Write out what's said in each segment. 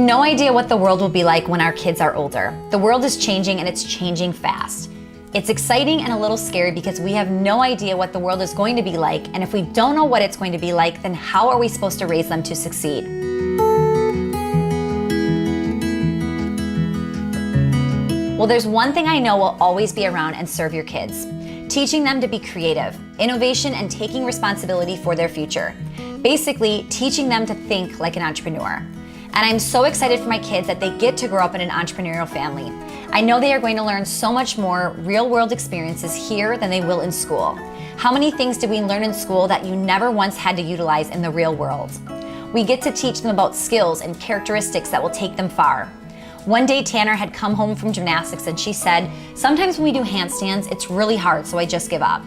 no idea what the world will be like when our kids are older. The world is changing and it's changing fast. It's exciting and a little scary because we have no idea what the world is going to be like, and if we don't know what it's going to be like, then how are we supposed to raise them to succeed? Well, there's one thing I know will always be around and serve your kids. Teaching them to be creative, innovation, and taking responsibility for their future. Basically, teaching them to think like an entrepreneur. And I'm so excited for my kids that they get to grow up in an entrepreneurial family. I know they are going to learn so much more real-world experiences here than they will in school. How many things did we learn in school that you never once had to utilize in the real world? We get to teach them about skills and characteristics that will take them far. One day, Tanner had come home from gymnastics and she said, "Sometimes when we do handstands, it's really hard, so I just give up."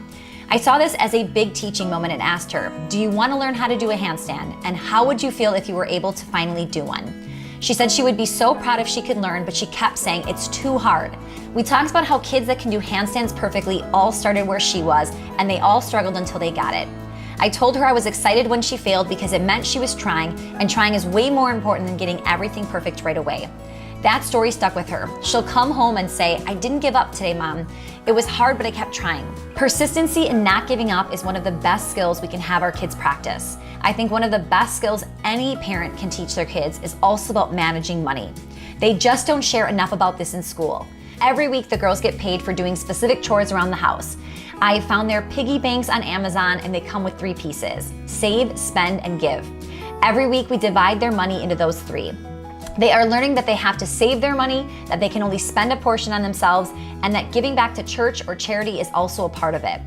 I saw this as a big teaching moment and asked her, "Do you want to learn how to do a handstand? And how would you feel if you were able to finally do one?" She said she would be so proud if she could learn, but she kept saying it's too hard. We talked about how kids that can do handstands perfectly all started where she was, and they all struggled until they got it. I told her I was excited when she failed because it meant she was trying, and trying is way more important than getting everything perfect right away. That story stuck with her. She'll come home and say, "I didn't give up today, Mom. It was hard, but I kept trying." Persistency and not giving up is one of the best skills we can have our kids practice. I think one of the best skills any parent can teach their kids is also about managing money. They just don't share enough about this in school. Every week, the girls get paid for doing specific chores around the house. I found their piggy banks on Amazon, and they come with 3 pieces: save, spend, and give. Every week, we divide their money into those 3. They are learning that they have to save their money, that they can only spend a portion on themselves, and that giving back to church or charity is also a part of it.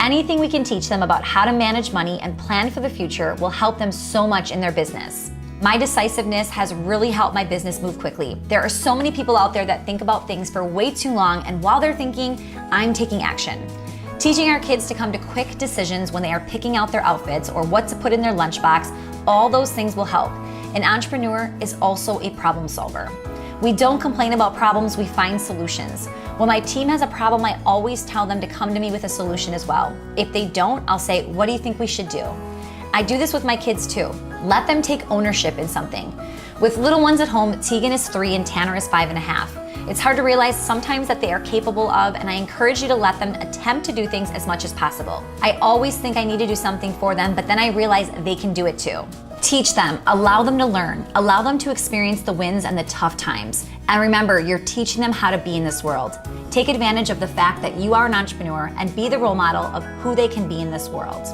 Anything we can teach them about how to manage money and plan for the future will help them so much in their business. My decisiveness has really helped my business move quickly. There are so many people out there that think about things for way too long, and while they're thinking, I'm taking action. Teaching our kids to come to quick decisions when they are picking out their outfits or what to put in their lunchbox, all those things will help. An entrepreneur is also a problem solver. We don't complain about problems, we find solutions. When my team has a problem, I always tell them to come to me with a solution as well. If they don't, I'll say, "What do you think we should do?" I do this with my kids too. Let them take ownership in something. With little ones at home, Tegan is 3 and Tanner is 5.5. It's hard to realize sometimes that they are capable of, and I encourage you to let them attempt to do things as much as possible. I always think I need to do something for them, but then I realize they can do it too. Teach them, allow them to learn, allow them to experience the wins and the tough times. And remember, you're teaching them how to be in this world. Take advantage of the fact that you are an entrepreneur and be the role model of who they can be in this world.